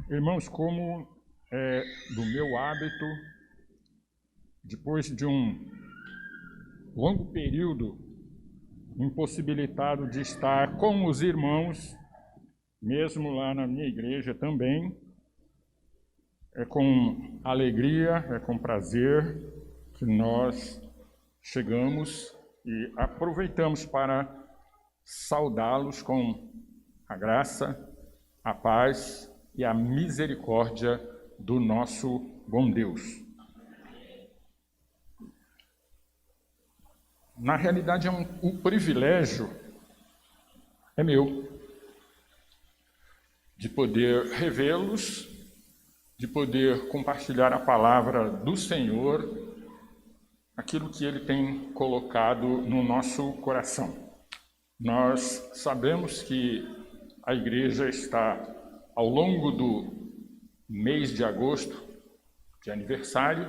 Irmãos, como é do meu hábito, depois de um longo período impossibilitado de estar com os irmãos, mesmo lá na minha igreja também, é com alegria, é com prazer que nós chegamos e aproveitamos para saudá-los com a graça, a paz e a misericórdia do nosso bom Deus. Na realidade, o privilégio é meu de poder revê-los, de poder compartilhar a palavra do Senhor, aquilo que Ele tem colocado no nosso coração. Nós sabemos que a igreja está, ao longo do mês de agosto, de aniversário,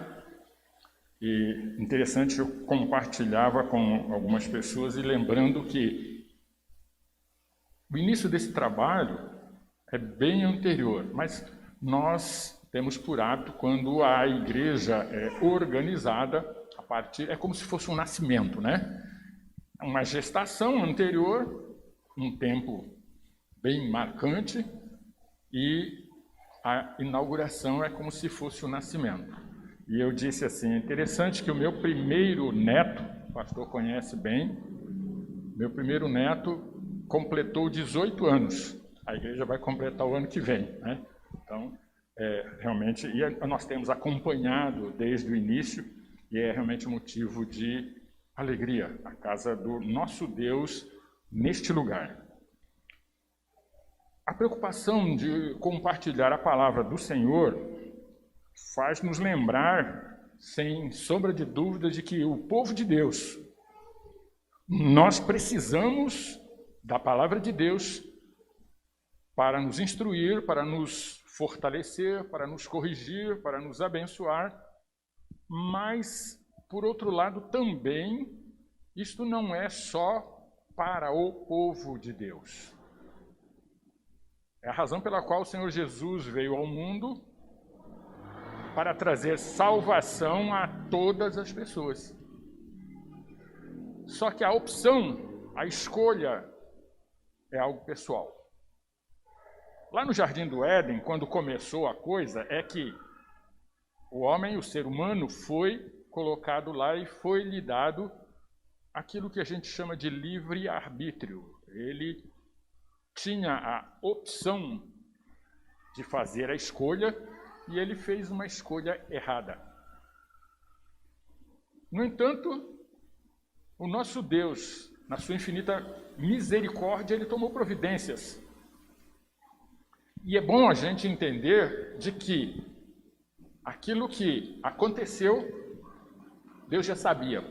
e interessante, eu compartilhava com algumas pessoas e lembrando que o início desse trabalho é bem anterior, mas nós temos por hábito, quando a igreja é organizada, a partir, é como se fosse um nascimento, né? Uma gestação anterior, um tempo bem marcante, e a inauguração é como se fosse o nascimento. E eu disse assim, é interessante que o meu primeiro neto, o pastor conhece bem, meu primeiro neto completou 18 anos. A igreja vai completar o ano que vem, né? Então, realmente, e nós temos acompanhado desde o início, e é realmente motivo de alegria, a casa do nosso Deus neste lugar. A preocupação de compartilhar a palavra do Senhor faz nos lembrar, sem sombra de dúvida, de que o povo de Deus, nós precisamos da palavra de Deus para nos instruir, para nos fortalecer, para nos corrigir, para nos abençoar, mas, por outro lado, também, isto não é só para o povo de Deus. É a razão pela qual o Senhor Jesus veio ao mundo para trazer salvação a todas as pessoas. Só que a opção, a escolha, é algo pessoal. Lá no Jardim do Éden, quando começou a coisa, é que o homem, o ser humano, foi colocado lá e foi lhe dado aquilo que a gente chama de livre-arbítrio. Ele tinha a opção de fazer a escolha e ele fez uma escolha errada. No entanto, o nosso Deus, na sua infinita misericórdia, ele tomou providências. E é bom a gente entender de que aquilo que aconteceu, Deus já sabia.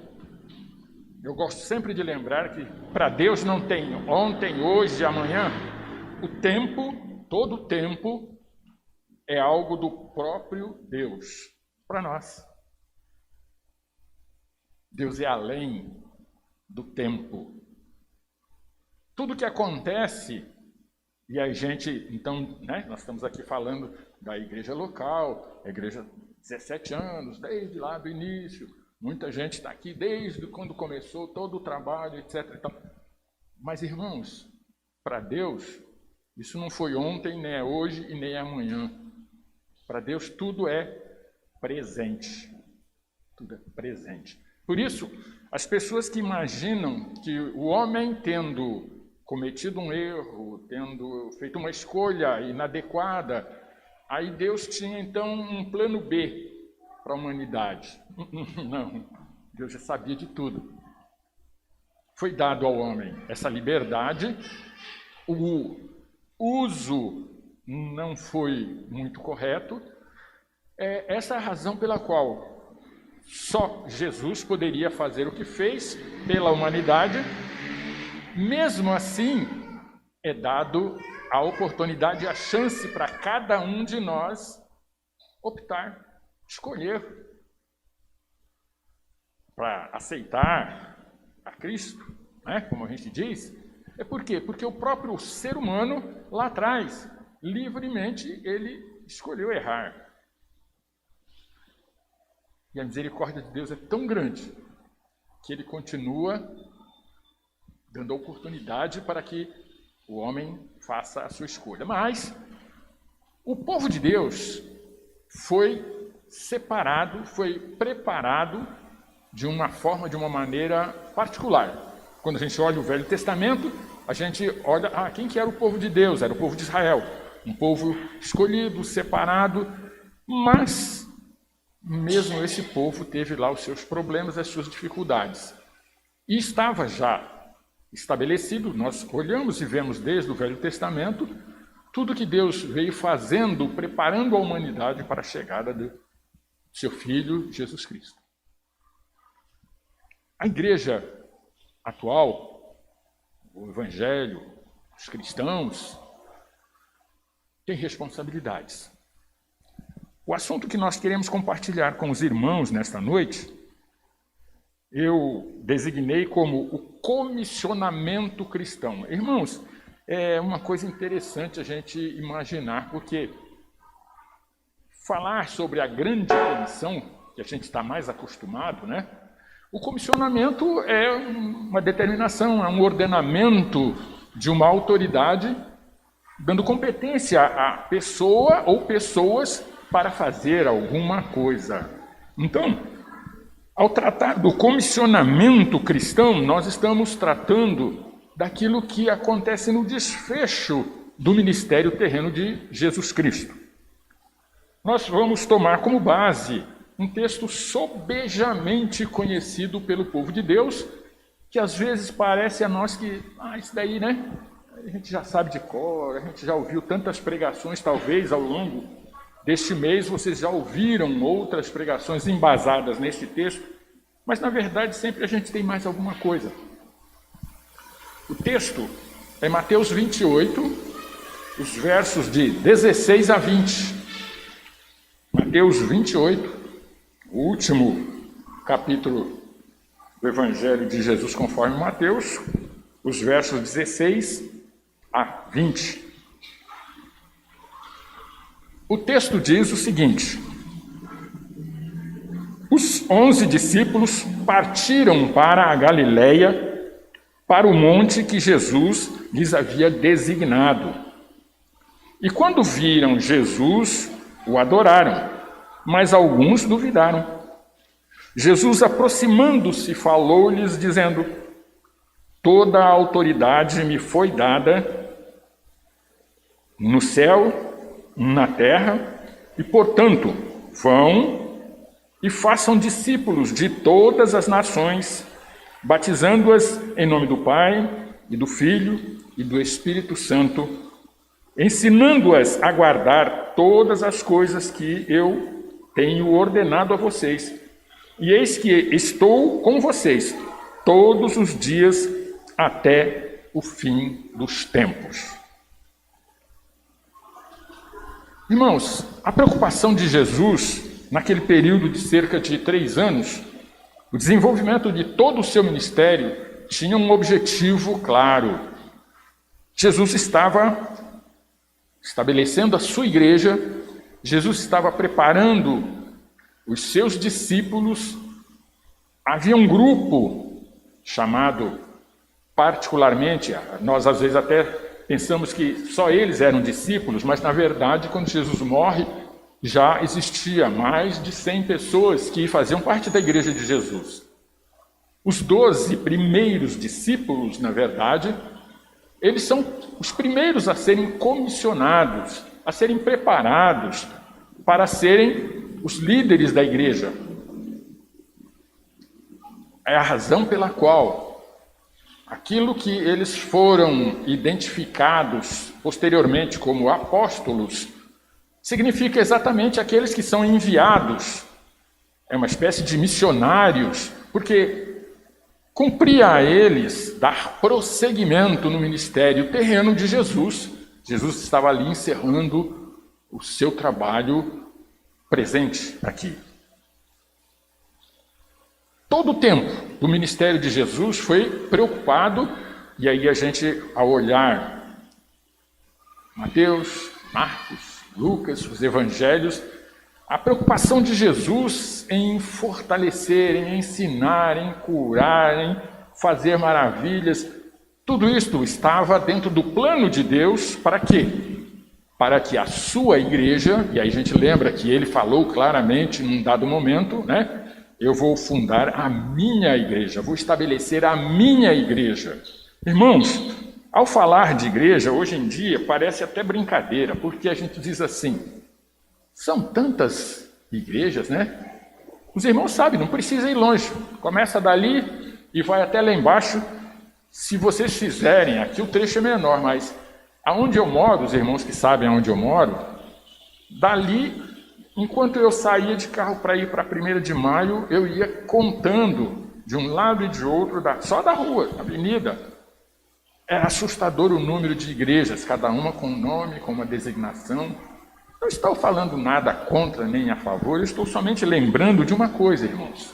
Eu gosto sempre de lembrar que para Deus não tem ontem, hoje e amanhã. O tempo, todo o tempo, é algo do próprio Deus para nós. Deus é além do tempo. Tudo que acontece, e a gente, então, né, nós estamos aqui falando da igreja local, a igreja 17 anos, desde lá do início, muita gente está aqui desde quando começou todo o trabalho, etc. Então, mas, irmãos, para Deus, isso não foi ontem, nem é hoje e nem é amanhã. Para Deus tudo é presente. Tudo é presente. Por isso, as pessoas que imaginam que o homem tendo cometido um erro, tendo feito uma escolha inadequada, aí Deus tinha então um plano B para a humanidade. Não, Deus já sabia de tudo. Foi dado ao homem essa liberdade, o uso não foi muito correto. Essa é a razão pela qual só Jesus poderia fazer o que fez pela humanidade. Mesmo assim, é dado a oportunidade, a chance para cada um de nós optar, escolher para aceitar a Cristo, né? Como a gente diz. É por quê? Porque o próprio ser humano, lá atrás, livremente, ele escolheu errar. E a misericórdia de Deus é tão grande que ele continua dando oportunidade para que o homem faça a sua escolha. Mas o povo de Deus foi separado, foi preparado de uma forma, de uma maneira particular. Quando a gente olha o Velho Testamento, a gente olha, quem que era o povo de Deus? Era o povo de Israel, um povo escolhido, separado, mas mesmo esse povo teve lá os seus problemas, as suas dificuldades. E estava já estabelecido, nós olhamos e vemos desde o Velho Testamento, tudo que Deus veio fazendo, preparando a humanidade para a chegada de seu Filho, Jesus Cristo. A igreja atual, o Evangelho, os cristãos, têm responsabilidades. O assunto que nós queremos compartilhar com os irmãos nesta noite, eu designei como o comissionamento cristão. Irmãos, é uma coisa interessante a gente imaginar, porque falar sobre a grande comissão, que a gente está mais acostumado, né? O comissionamento é uma determinação, é um ordenamento de uma autoridade, dando competência à pessoa ou pessoas para fazer alguma coisa. Então, ao tratar do comissionamento cristão, nós estamos tratando daquilo que acontece no desfecho do ministério terreno de Jesus Cristo. Nós vamos tomar como base um texto sobejamente conhecido pelo povo de Deus, que às vezes parece a nós que, isso daí, né? A gente já sabe de cor, a gente já ouviu tantas pregações, talvez ao longo deste mês vocês já ouviram outras pregações embasadas nesse texto, mas na verdade sempre a gente tem mais alguma coisa. O texto é Mateus 28, os versos de 16 a 20. Mateus 28, o último capítulo do Evangelho de Jesus conforme Mateus, os versos 16 a 20. O texto diz o seguinte: os 11 discípulos partiram para a Galileia, para o monte que Jesus lhes havia designado. E quando viram Jesus, o adoraram, mas alguns duvidaram. Jesus, aproximando-se, falou-lhes, dizendo: toda a autoridade me foi dada no céu, na terra, e, portanto, vão e façam discípulos de todas as nações, batizando-as em nome do Pai, e do Filho, e do Espírito Santo, ensinando-as a guardar todas as coisas que eu tenho ordenado a vocês. E eis que estou com vocês todos os dias até o fim dos tempos. Irmãos, a preocupação de Jesus, naquele período de cerca de 3 anos, o desenvolvimento de todo o seu ministério tinha um objetivo claro. Jesus estava estabelecendo a sua igreja, Jesus estava preparando os seus discípulos. Havia um grupo chamado, particularmente, nós às vezes até pensamos que só eles eram discípulos, mas na verdade, quando Jesus morre, já existia mais de 100 pessoas que faziam parte da igreja de Jesus. Os 12 primeiros discípulos, na verdade, eles são os primeiros a serem comissionados, a serem preparados para serem os líderes da igreja. É a razão pela qual aquilo que eles foram identificados posteriormente como apóstolos significa exatamente aqueles que são enviados. É uma espécie de missionários, porque cumpria a eles dar prosseguimento no ministério terreno de Jesus. Jesus estava ali encerrando o seu trabalho presente aqui. Todo o tempo do ministério de Jesus foi preocupado, e aí a gente, ao olhar Mateus, Marcos, Lucas, os evangelhos, a preocupação de Jesus em fortalecer, em ensinar, em curar, em fazer maravilhas, tudo isto estava dentro do plano de Deus para quê? Para que a sua igreja, e aí a gente lembra que ele falou claramente num dado momento, né? Eu vou fundar a minha igreja, vou estabelecer a minha igreja. Irmãos, ao falar de igreja, hoje em dia, parece até brincadeira, porque a gente diz assim, são tantas igrejas, né? Os irmãos sabem, não precisa ir longe, começa dali e vai até lá embaixo. Se vocês fizerem, aqui o trecho é menor, mas aonde eu moro, os irmãos que sabem aonde eu moro, dali, enquanto eu saía de carro para ir para a 1ª de Maio, eu ia contando de um lado e de outro, só da rua, da avenida. Era assustador o número de igrejas, cada uma com um nome, com uma designação. Não estou falando nada contra nem a favor, eu estou somente lembrando de uma coisa, irmãos.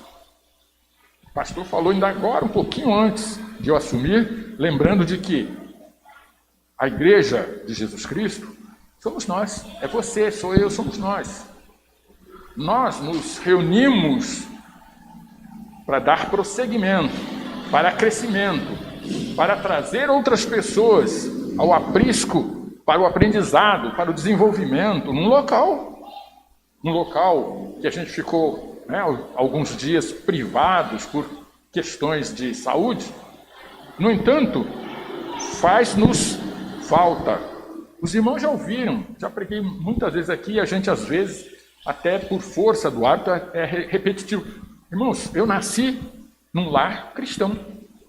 O pastor falou ainda agora, um pouquinho antes de eu assumir, lembrando de que a igreja de Jesus Cristo somos nós, é você, sou eu, somos nós. Nós nos reunimos para dar prosseguimento, para crescimento, para trazer outras pessoas ao aprisco, para o aprendizado, para o desenvolvimento, num local que a gente ficou, né, alguns dias privados por questões de saúde. No entanto, faz-nos falta. Os irmãos já ouviram, já preguei muitas vezes aqui, a gente às vezes, até por força do hábito, é repetitivo. Irmãos, eu nasci num lar cristão,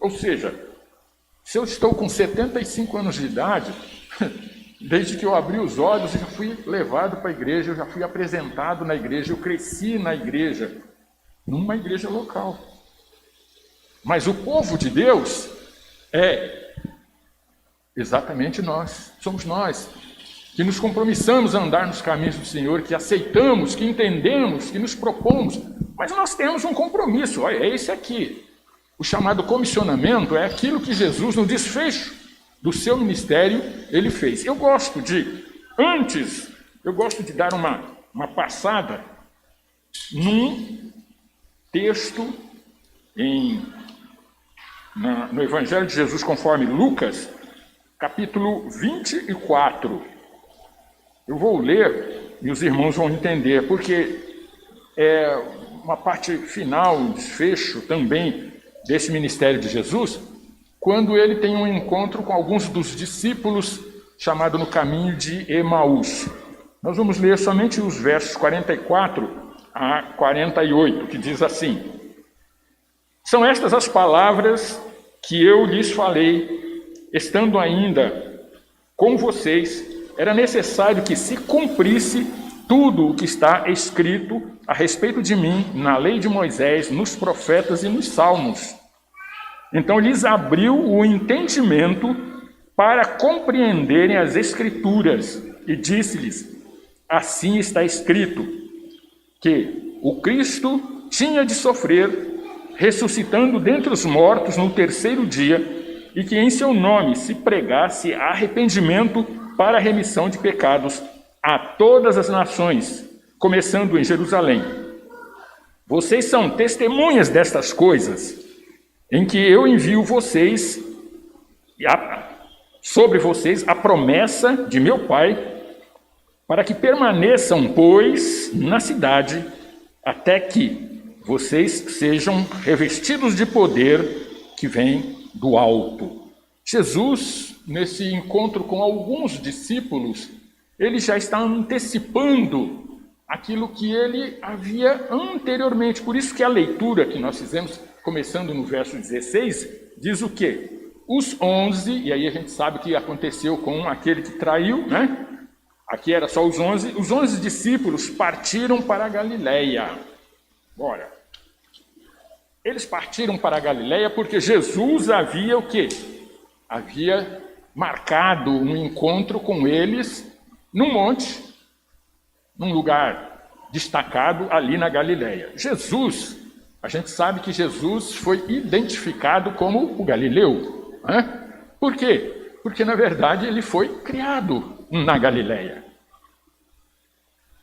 ou seja, se eu estou com 75 anos de idade, desde que eu abri os olhos, eu já fui levado para a igreja, eu já fui apresentado na igreja, eu cresci na igreja, numa igreja local. Mas o povo de Deus é exatamente nós, somos nós, que nos compromissamos a andar nos caminhos do Senhor, que aceitamos, que entendemos, que nos propomos, mas nós temos um compromisso, olha, é esse aqui. O chamado comissionamento é aquilo que Jesus, no desfecho do seu ministério, ele fez. Eu gosto de dar uma passada num texto no Evangelho de Jesus conforme Lucas, capítulo 24. Eu vou ler e os irmãos vão entender, porque é uma parte final, um desfecho também desse ministério de Jesus, quando ele tem um encontro com alguns dos discípulos, chamado no caminho de Emaús. Nós vamos ler somente os versos 44 a 48, que diz assim: são estas as palavras que eu lhes falei, estando ainda com vocês, era necessário que se cumprisse tudo o que está escrito a respeito de mim na lei de Moisés, nos profetas e nos salmos. Então lhes abriu o entendimento para compreenderem as Escrituras e disse-lhes: assim está escrito, que o Cristo tinha de sofrer, ressuscitando dentre os mortos no 3º dia, e que em seu nome se pregasse arrependimento para a remissão de pecados a todas as nações, começando em Jerusalém. Vocês são testemunhas destas coisas, em que eu envio vocês, sobre vocês, a promessa de meu Pai, para que permaneçam, pois, na cidade, até que vocês sejam revestidos de poder que vem do alto. Jesus, nesse encontro com alguns discípulos, ele já está antecipando aquilo que ele havia anteriormente. Por isso que a leitura que nós fizemos, começando no verso 16, diz o quê? Os 11, e aí a gente sabe o que aconteceu com aquele que traiu, né? Aqui era só os 11 discípulos partiram para a Galileia. Bora. Eles partiram para a Galileia porque Jesus havia o quê? Havia marcado um encontro com eles num monte, num lugar destacado ali na Galileia. Jesus, a gente sabe que Jesus foi identificado como o Galileu. Né? Por quê? Porque, na verdade, ele foi criado na Galileia.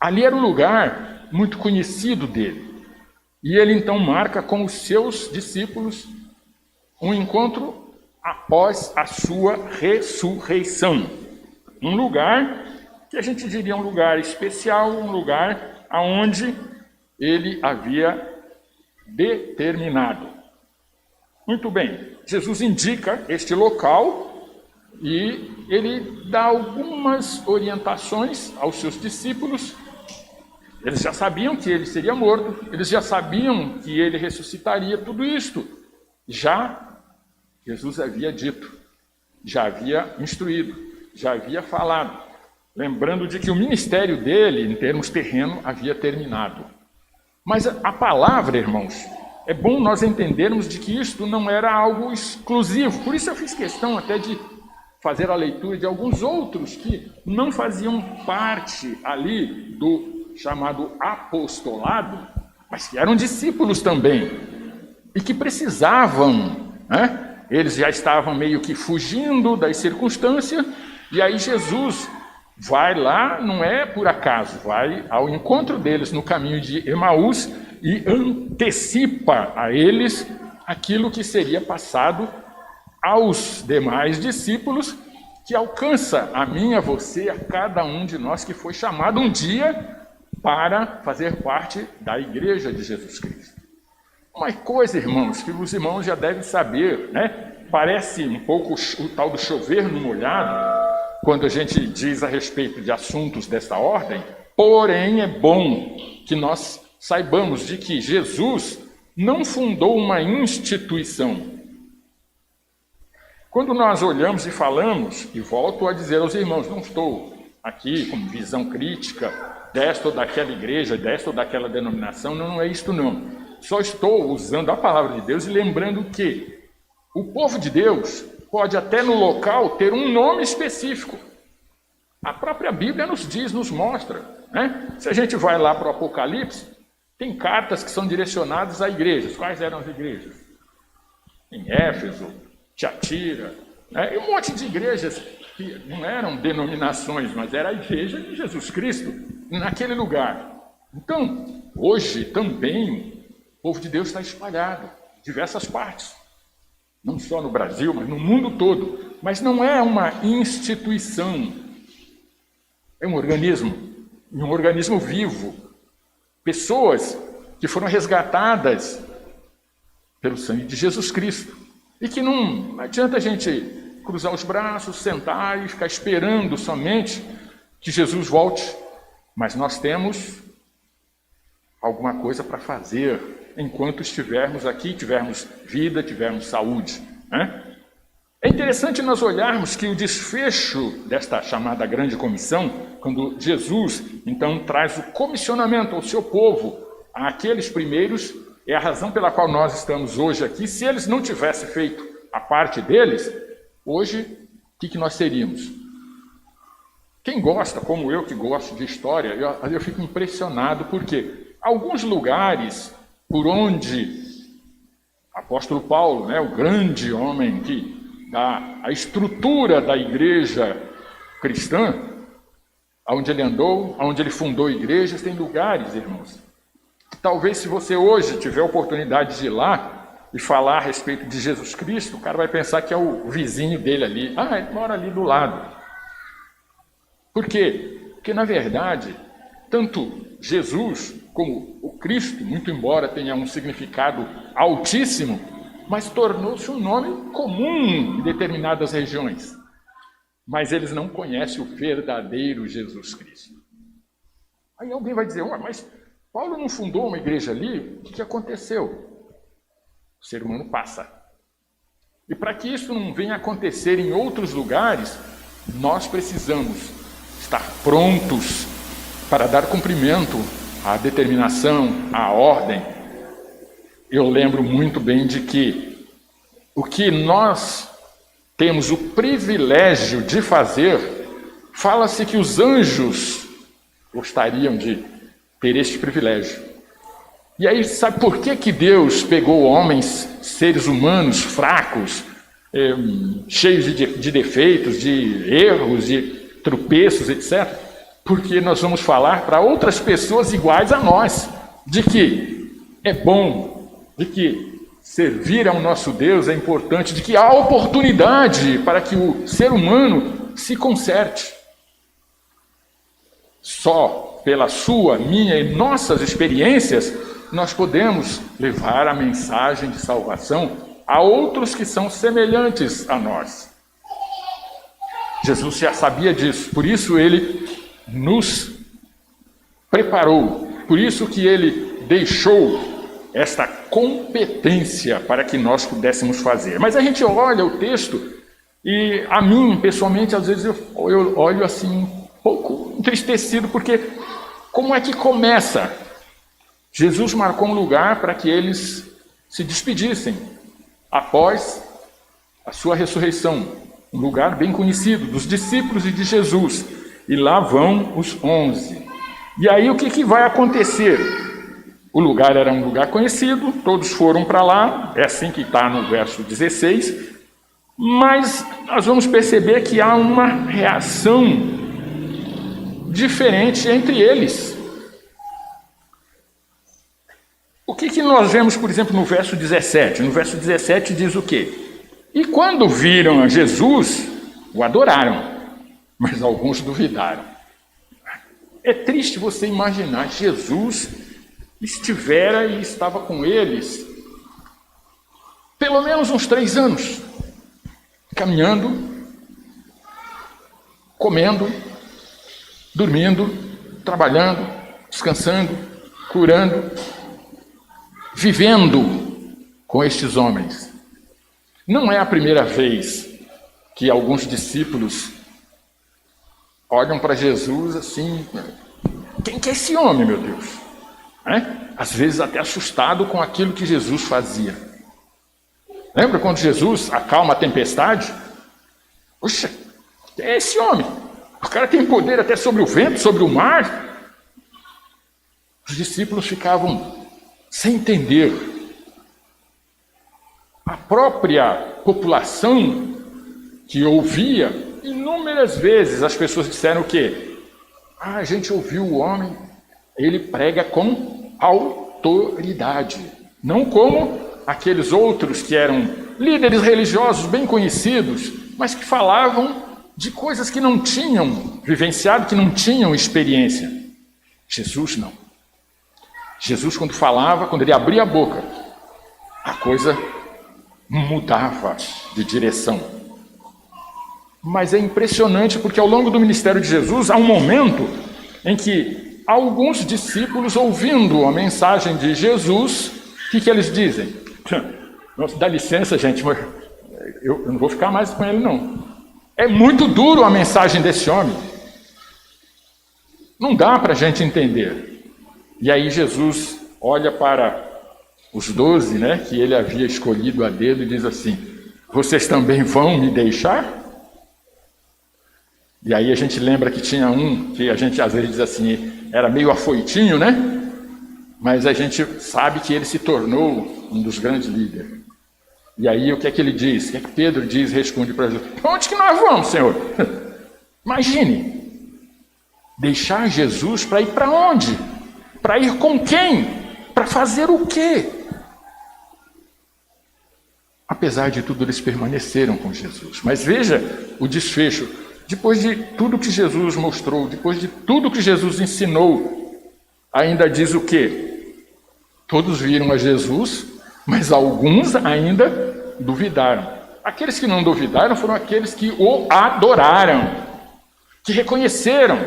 Ali era um lugar muito conhecido dele. E ele então marca com os seus discípulos um encontro após a sua ressurreição. Um lugar que a gente diria um lugar especial, um lugar aonde ele havia determinado. Muito bem, Jesus indica este local e ele dá algumas orientações aos seus discípulos. Eles já sabiam que ele seria morto, eles já sabiam que ele ressuscitaria, tudo isto já Jesus havia dito, já havia instruído, já havia falado, lembrando de que o ministério dele, em termos terreno, havia terminado. Mas a palavra, irmãos, é bom nós entendermos de que isto não era algo exclusivo, por isso eu fiz questão até de fazer a leitura de alguns outros que não faziam parte ali do chamado apostolado, mas que eram discípulos também, e que precisavam, né? Eles já estavam meio que fugindo das circunstâncias, e aí Jesus vai lá, não é por acaso, vai ao encontro deles no caminho de Emaús e antecipa a eles aquilo que seria passado aos demais discípulos, que alcança a mim, a você, a cada um de nós que foi chamado um dia para fazer parte da igreja de Jesus Cristo. Uma coisa, irmãos, que os irmãos já devem saber, né? Parece um pouco o tal do chover no molhado, quando a gente diz a respeito de assuntos dessa ordem, porém é bom que nós saibamos de que Jesus não fundou uma instituição. Quando nós olhamos e falamos, e volto a dizer aos irmãos, não estou aqui com visão crítica desta ou daquela igreja, desta ou daquela denominação, não é isto não. Só estou usando a palavra de Deus e lembrando que o povo de Deus pode até no local ter um nome específico. A própria Bíblia nos diz, nos mostra, né? Se a gente vai lá para o Apocalipse, tem cartas que são direcionadas a igrejas. Quais eram as igrejas? Em Éfeso, Tiatira, né? E um monte de igrejas que não eram denominações, mas era a igreja de Jesus Cristo naquele lugar. Então, hoje também o povo de Deus está espalhado em diversas partes, não só no Brasil, mas no mundo todo. Mas não é uma instituição, é um organismo vivo. Pessoas que foram resgatadas pelo sangue de Jesus Cristo. E que não adianta a gente cruzar os braços, sentar e ficar esperando somente que Jesus volte. Mas nós temos alguma coisa para fazer enquanto estivermos aqui, tivermos vida, tivermos saúde, né? É interessante nós olharmos que o desfecho desta chamada grande comissão, quando Jesus então traz o comissionamento ao seu povo, àqueles primeiros, é a razão pela qual nós estamos hoje aqui. Se eles não tivessem feito a parte deles, hoje, o que nós seríamos? Quem gosta, como eu que gosto de história, eu fico impressionado, porque alguns lugares por onde o apóstolo Paulo, né, o grande homem que dá a estrutura da igreja cristã, onde ele andou, onde ele fundou igrejas, tem lugares, irmãos, que talvez se você hoje tiver a oportunidade de ir lá e falar a respeito de Jesus Cristo, o cara vai pensar que é o vizinho dele ali. Ah, ele mora ali do lado. Por quê? Porque, na verdade, tanto Jesus como o Cristo, muito embora tenha um significado altíssimo, mas tornou-se um nome comum em determinadas regiões. Mas eles não conhecem o verdadeiro Jesus Cristo. Aí alguém vai dizer, mas Paulo não fundou uma igreja ali? O que aconteceu? O ser humano passa. E para que isso não venha a acontecer em outros lugares, nós precisamos estar prontos para dar cumprimento à determinação, à ordem. Eu lembro muito bem de que o que nós temos o privilégio de fazer, fala-se que os anjos gostariam de ter este privilégio. E aí, sabe por que Deus pegou homens, seres humanos fracos, cheios de defeitos, de erros, de tropeços, etc., porque nós vamos falar para outras pessoas iguais a nós, de que é bom, de que servir ao nosso Deus é importante, de que há oportunidade para que o ser humano se conserte. Só pela sua, minha e nossas experiências, nós podemos levar a mensagem de salvação a outros que são semelhantes a nós. Jesus já sabia disso, por isso ele nos preparou, por isso que ele deixou esta competência para que nós pudéssemos fazer. Mas a gente olha o texto e a mim, pessoalmente, às vezes eu olho assim um pouco entristecido, porque como é que começa? Jesus marcou um lugar para que eles se despedissem após a sua ressurreição, um lugar bem conhecido dos discípulos e de Jesus, e lá vão os 11. E aí o que vai acontecer? O lugar era um lugar conhecido, todos foram para lá, é assim que está no verso 16, mas nós vamos perceber que há uma reação diferente entre eles. O que nós vemos, por exemplo, no verso 17? No verso 17 diz o quê? E quando viram a Jesus, o adoraram, mas alguns duvidaram. É triste você imaginar, Jesus estivera e estava com eles pelo menos uns 3 anos, caminhando, comendo, dormindo, trabalhando, descansando, curando, vivendo com estes homens. Não é a primeira vez que alguns discípulos olham para Jesus assim, quem que é esse homem, meu Deus? Às vezes até assustado com aquilo que Jesus fazia. Lembra quando Jesus acalma a tempestade? Puxa, quem é esse homem? O cara tem poder até sobre o vento, sobre o mar. Os discípulos ficavam sem entender. A própria população que ouvia, inúmeras vezes as pessoas disseram o quê? A gente ouviu o homem, ele prega com autoridade, não como aqueles outros que eram líderes religiosos bem conhecidos, mas que falavam de coisas que não tinham vivenciado, que não tinham experiência. Jesus não. Jesus, quando falava, quando ele abria a boca, a coisa mudava de direção. Mas é impressionante porque ao longo do ministério de Jesus há um momento em que alguns discípulos, ouvindo a mensagem de Jesus, o que eles dizem? Nossa, dá licença, gente, mas eu não vou ficar mais com ele, não. É muito duro a mensagem desse homem. Não dá para a gente entender. E aí Jesus olha para os 12, que ele havia escolhido a dedo, e diz assim, vocês também vão me deixar? E aí a gente lembra que tinha um, que a gente às vezes diz assim, era meio afoitinho, mas a gente sabe que ele se tornou um dos grandes líderes. E aí o que é que ele diz? O que é que Pedro diz, responde para Jesus? Para onde que nós vamos, Senhor? Imagine, deixar Jesus para ir para onde? Para ir com quem? Para fazer o quê? Apesar de tudo, eles permaneceram com Jesus. Mas veja o desfecho. Depois de tudo que Jesus mostrou, depois de tudo que Jesus ensinou, ainda diz o quê? Todos viram a Jesus, mas alguns ainda duvidaram. Aqueles que não duvidaram foram aqueles que o adoraram, que reconheceram.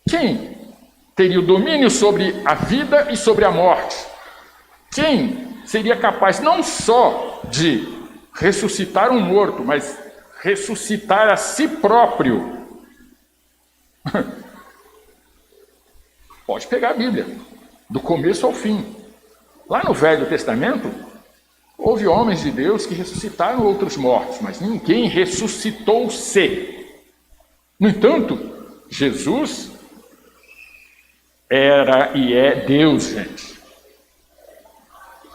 Quem teria o domínio sobre a vida e sobre a morte? Quem seria capaz não só de ressuscitar um morto, mas ressuscitar a si próprio? Pode pegar a Bíblia, do começo ao fim. Lá no Velho Testamento, houve homens de Deus que ressuscitaram outros mortos, mas ninguém ressuscitou-se. No entanto, Jesus era e é Deus, gente.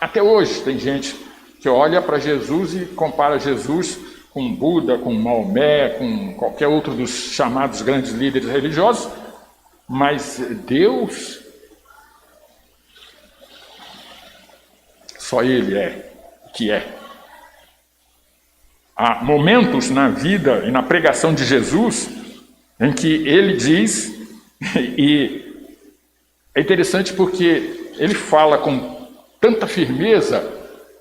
Até hoje tem gente que olha para Jesus e compara Jesus com Buda, com Maomé, com qualquer outro dos chamados grandes líderes religiosos, mas Deus, só Ele é o que é. Há momentos na vida e na pregação de Jesus em que Ele diz, e é interessante porque Ele fala com tanta firmeza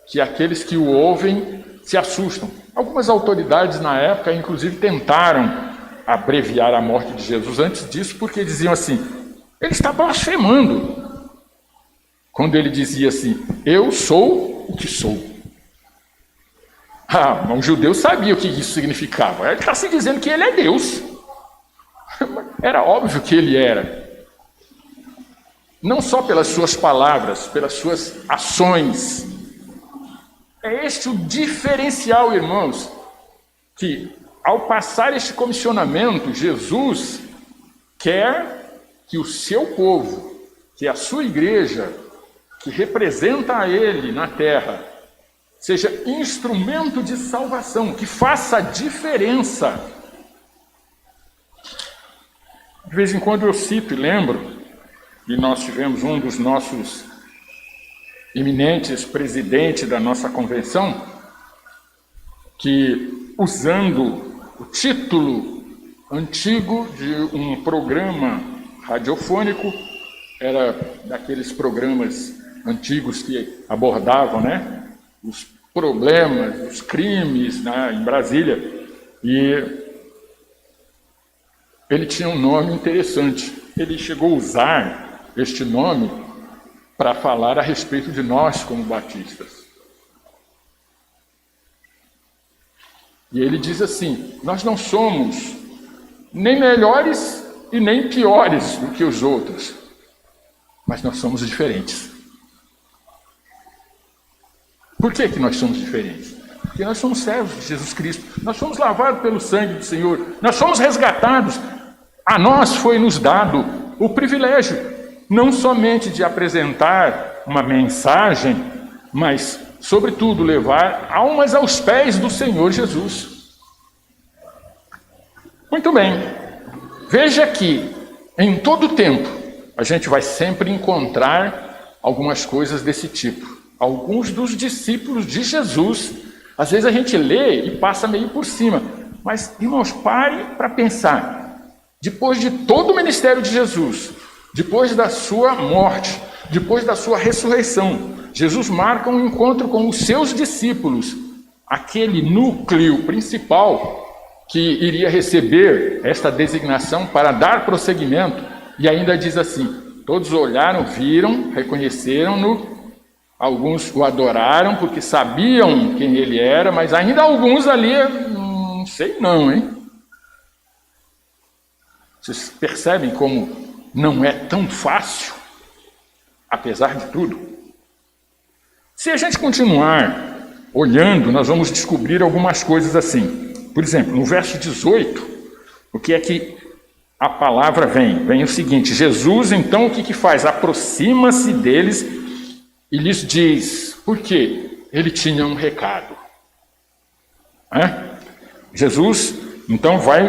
que aqueles que o ouvem se assustam. Algumas autoridades na época, inclusive, tentaram abreviar a morte de Jesus antes disso, porque diziam assim: ele está blasfemando. Quando ele dizia assim: eu sou o que sou. Um judeu sabia o que isso significava. Ele está se dizendo que ele é Deus. Era óbvio que ele era. Não só pelas suas palavras, pelas suas ações. É este o diferencial, irmãos, que ao passar este comissionamento, Jesus quer que o seu povo, que a sua igreja, que representa a Ele na terra, seja instrumento de salvação, que faça diferença. De vez em quando eu cito e lembro, e nós tivemos um dos nossos eminentes presidentes da nossa convenção, que usando o título antigo de um programa radiofônico, era daqueles programas antigos que abordavam, os problemas, os crimes em Brasília, e ele tinha um nome interessante. Ele chegou a usar este nome para falar a respeito de nós como batistas. E ele diz assim: nós não somos nem melhores e nem piores do que os outros, mas nós somos diferentes. Por que nós somos diferentes? Porque nós somos servos de Jesus Cristo, nós somos lavados pelo sangue do Senhor, nós somos resgatados. A nós foi nos dado o privilégio, não somente de apresentar uma mensagem, mas, sobretudo, levar almas aos pés do Senhor Jesus. Muito bem, veja que em todo tempo a gente vai sempre encontrar algumas coisas desse tipo. Alguns dos discípulos de Jesus, às vezes a gente lê e passa meio por cima, mas, irmãos, pare para pensar. Depois de todo o ministério de Jesus, depois da sua morte, depois da sua ressurreição, Jesus marca um encontro com os seus discípulos, aquele núcleo principal que iria receber esta designação para dar prosseguimento, e ainda diz assim: todos olharam, viram, reconheceram-no, alguns o adoraram porque sabiam quem ele era, mas ainda alguns ali, não sei não, hein? Vocês percebem como não é tão fácil, apesar de tudo? Se a gente continuar olhando, nós vamos descobrir algumas coisas assim. Por exemplo, no verso 18, o que é que a palavra vem? Vem o seguinte: Jesus, então, o que faz? Aproxima-se deles e lhes diz, por quê? Ele tinha um recado. Jesus, então, vai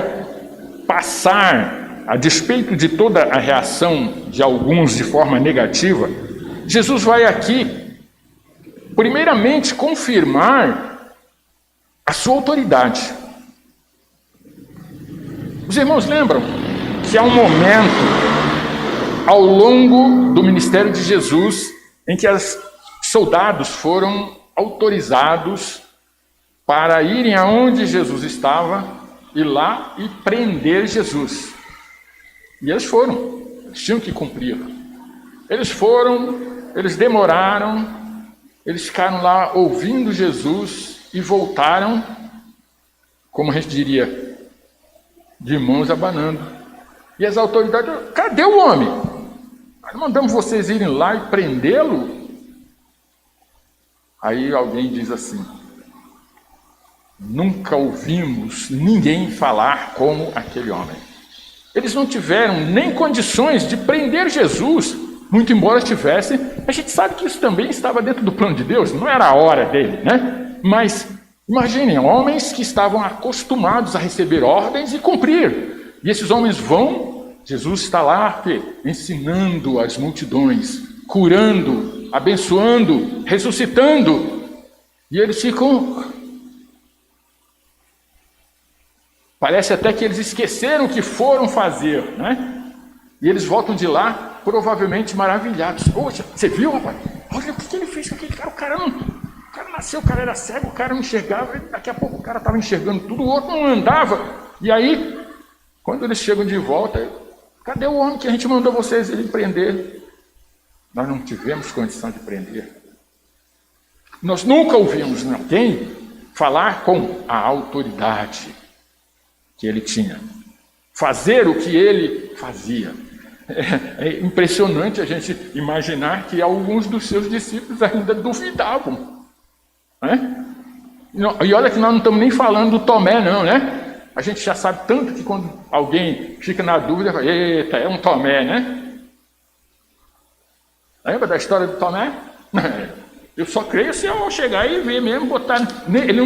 passar, a despeito de toda a reação de alguns de forma negativa, Jesus vai aqui, primeiramente, confirmar a sua autoridade. Os irmãos lembram que há um momento ao longo do ministério de Jesus em que os soldados foram autorizados para irem aonde Jesus estava, ir lá e prender Jesus. E eles foram, eles tinham que cumprir. Eles foram, eles demoraram, eles ficaram lá ouvindo Jesus e voltaram, como a gente diria, de mãos abanando. E as autoridades: cadê o homem? Nós mandamos vocês irem lá e prendê-lo. Aí alguém diz assim: nunca ouvimos ninguém falar como aquele homem. Eles não tiveram nem condições de prender Jesus, muito embora tivessem. A gente sabe que isso também estava dentro do plano de Deus, não era a hora dele, Mas Imaginem, homens que estavam acostumados a receber ordens e cumprir. E esses homens vão, Jesus está lá ensinando as multidões, curando, abençoando, ressuscitando. E eles ficam... Parece até que eles esqueceram o que foram fazer, né? E eles voltam de lá, provavelmente maravilhados. Poxa, você viu, rapaz? Olha o que ele fez com aquele cara. O cara nasceu, o cara era cego, o cara não enxergava. Daqui a pouco o cara estava enxergando tudo, o outro não andava. E aí, quando eles chegam de volta, cadê o homem que a gente mandou vocês irem prender? Nós não tivemos condição de prender. Nós nunca ouvimos ninguém falar com a autoridade que ele tinha, fazer o que ele fazia. É impressionante a gente imaginar que alguns dos seus discípulos ainda duvidavam, né? E olha que nós não estamos nem falando do Tomé, não, né? A gente já sabe tanto que quando alguém fica na dúvida, fala, eita, é um Tomé, né? Lembra da história do Tomé? Eu só creio se eu chegar e ver mesmo, botar... Ele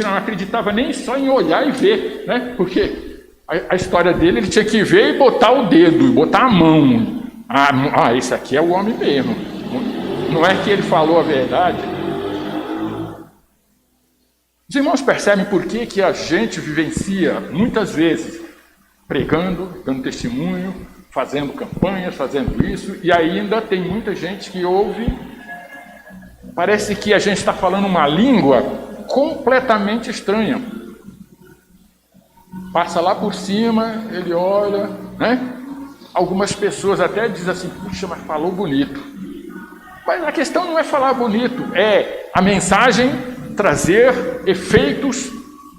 não acreditava nem só em olhar e ver, né? Porque a história dele, ele tinha que ver e botar o dedo, e botar a mão. Esse aqui é o homem mesmo. Não é que ele falou a verdade. Os irmãos percebem por que a gente vivencia, muitas vezes, pregando, dando testemunho, fazendo campanhas, fazendo isso, e ainda tem muita gente que ouve... Parece que a gente está falando uma língua completamente estranha. Passa lá por cima, ele olha, né? Algumas pessoas até dizem assim, puxa, mas falou bonito. Mas a questão não é falar bonito, é a mensagem trazer efeitos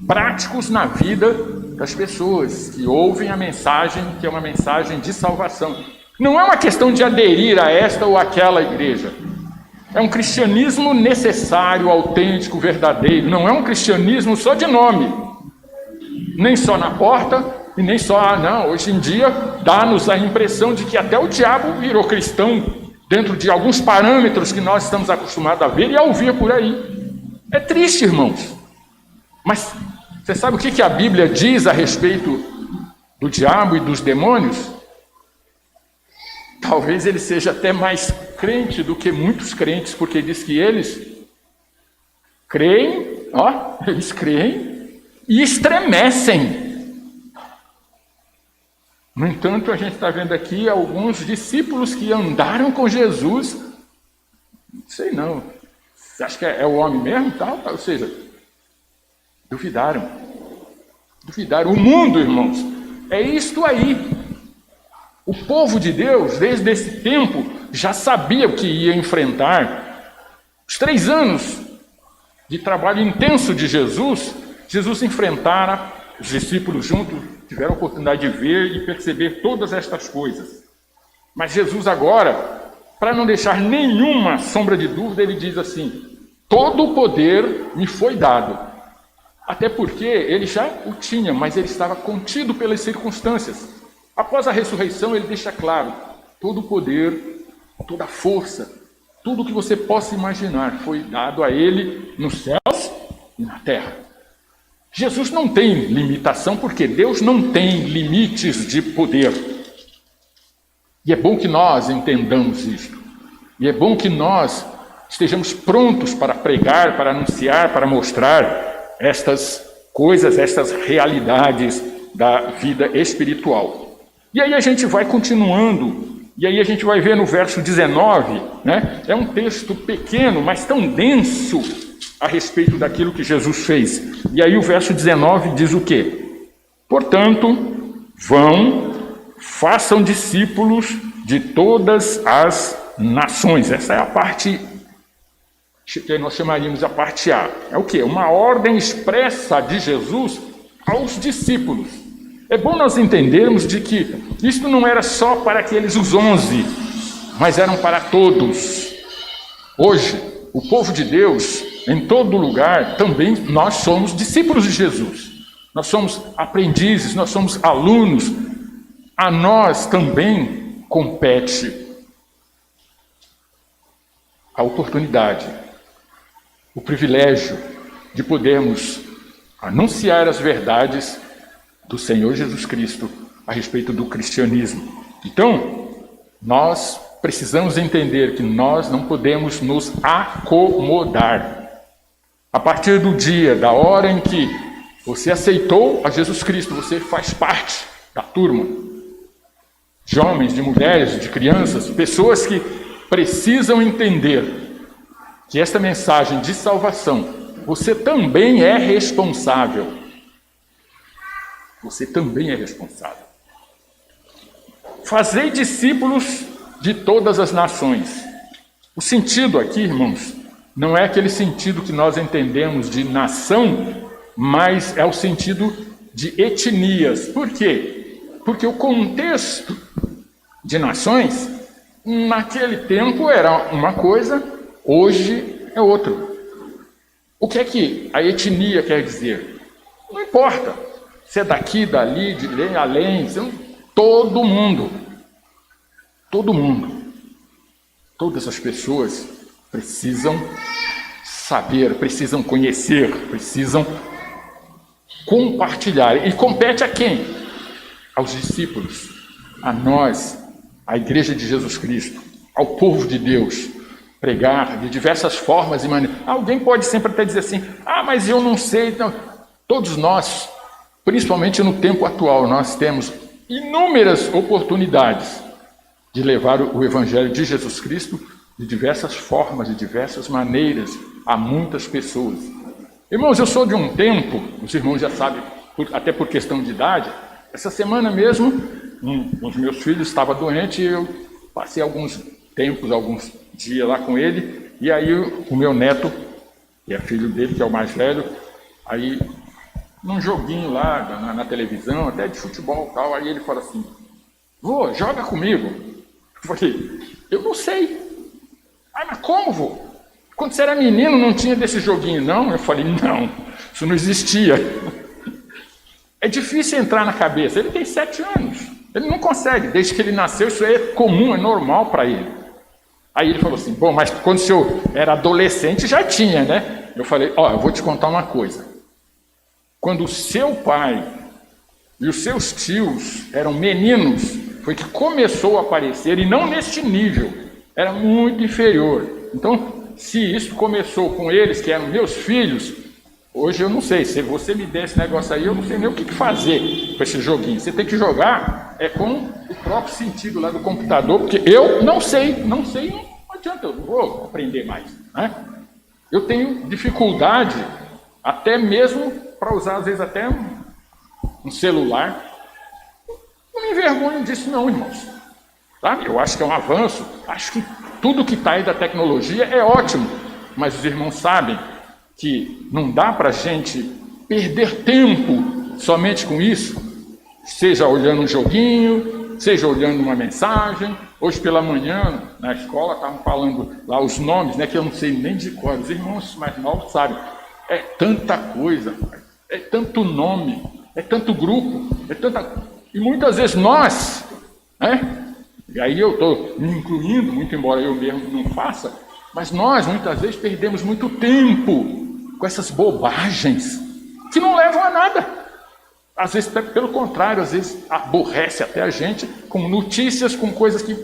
práticos na vida das pessoas que ouvem a mensagem, que é uma mensagem de salvação. Não é uma questão de aderir a esta ou aquela igreja. É um cristianismo necessário, autêntico, verdadeiro. Não é um cristianismo só de nome. Nem só na porta e nem só... Não, hoje em dia dá-nos a impressão de que até o diabo virou cristão dentro de alguns parâmetros que nós estamos acostumados a ver e a ouvir por aí. É triste, irmãos. Mas você sabe o que a Bíblia diz a respeito do diabo e dos demônios? Talvez ele seja até mais crente do que muitos crentes, porque diz que eles creem, eles creem e estremecem. No entanto, a gente está vendo aqui alguns discípulos que andaram com Jesus, não sei não, você acha que é o homem mesmo? Tal? Ou seja, duvidaram. O mundo, irmãos, é isto aí. O povo de Deus, desde esse tempo, já sabia o que ia enfrentar. Os 3 anos de trabalho intenso de Jesus enfrentara, os discípulos juntos tiveram a oportunidade de ver e perceber todas estas coisas. Mas Jesus agora, para não deixar nenhuma sombra de dúvida, ele diz assim, todo o poder me foi dado. Até porque ele já o tinha, mas ele estava contido pelas circunstâncias. Após a ressurreição, ele deixa claro, todo o poder, toda a força, tudo que você possa imaginar foi dado a ele nos céus e na terra. Jesus não tem limitação, porque Deus não tem limites de poder. E é bom que nós entendamos isto. E é bom que nós estejamos prontos para pregar, para anunciar, para mostrar estas coisas, estas realidades da vida espiritual. E aí a gente vai continuando, e aí a gente vai ver no verso 19, né? É um texto pequeno, mas tão denso a respeito daquilo que Jesus fez. E aí o verso 19 diz o quê? Portanto, vão, façam discípulos de todas as nações. Essa é a parte que nós chamaríamos a parte A. É o quê? Uma ordem expressa de Jesus aos discípulos. É bom nós entendermos de que isto não era só para aqueles os 11, mas eram para todos. Hoje, o povo de Deus, em todo lugar, também nós somos discípulos de Jesus. Nós somos aprendizes, nós somos alunos. A nós também compete a oportunidade, o privilégio de podermos anunciar as verdades do Senhor Jesus Cristo a respeito do cristianismo. Então, nós precisamos entender que nós não podemos nos acomodar. A partir do dia, da hora em que você aceitou a Jesus Cristo, você faz parte da turma de homens, de mulheres, de crianças, pessoas que precisam entender que esta mensagem de salvação, você também é responsável. Você também é responsável. Fazei discípulos de todas as nações. O sentido aqui, irmãos, não é aquele sentido que nós entendemos de nação, mas é o sentido de etnias. Por quê? Porque o contexto de nações, naquele tempo era uma coisa, hoje é outra. O que é que a etnia quer dizer? Não importa se é daqui, dali, de além, todo mundo. Todo mundo. Todas as pessoas precisam saber, precisam conhecer, precisam compartilhar. E compete a quem? Aos discípulos, a nós, a Igreja de Jesus Cristo, ao povo de Deus, pregar de diversas formas e maneiras. Alguém pode sempre até dizer assim, mas eu não sei. Não. Todos nós, principalmente no tempo atual, nós temos inúmeras oportunidades de levar o Evangelho de Jesus Cristo de diversas formas, de diversas maneiras, a muitas pessoas. Irmãos, eu sou de um tempo, os irmãos já sabem, até por questão de idade, essa semana mesmo, um dos meus filhos estava doente e eu passei alguns dias lá com ele, e aí o meu neto, que é filho dele, que é o mais velho, aí num joguinho lá na televisão, até de futebol e tal, aí ele fala assim, vô, joga comigo. Eu falei, eu não sei. Mas como, vô? Quando você era menino não tinha desse joguinho, não? Eu falei, não, isso não existia. É difícil entrar na cabeça. Ele tem 7 anos. Ele não consegue. Desde que ele nasceu, isso é comum, é normal para ele. Aí ele falou assim, bom, mas quando o senhor era adolescente já tinha, né? Eu falei, eu vou te contar uma coisa. Quando o seu pai e os seus tios eram meninos, foi que começou a aparecer, e não neste nível, era muito inferior. Então, se isso começou com eles, que eram meus filhos, hoje eu não sei, se você me der esse negócio aí, eu não sei nem o que fazer com esse joguinho. Você tem que jogar com o próprio sentido lá do computador, porque eu não sei, não adianta, eu não vou aprender mais, né? Eu tenho dificuldade, até mesmo para usar, às vezes, até um celular. Não me envergonho disso não, irmãos. Tá? Eu acho que é um avanço, acho que tudo que está aí da tecnologia é ótimo, mas os irmãos sabem que não dá para a gente perder tempo somente com isso, seja olhando um joguinho, seja olhando uma mensagem. Hoje pela manhã, na escola, estavam falando lá os nomes, né, que eu não sei nem de cor, os irmãos mais novos sabem. É tanta coisa, é tanto nome, é tanto grupo, e muitas vezes nós, né? E aí eu estou me incluindo, muito embora eu mesmo não faça, mas nós muitas vezes perdemos muito tempo com essas bobagens que não levam a nada. Às vezes, pelo contrário, às vezes aborrece até a gente com notícias, com coisas que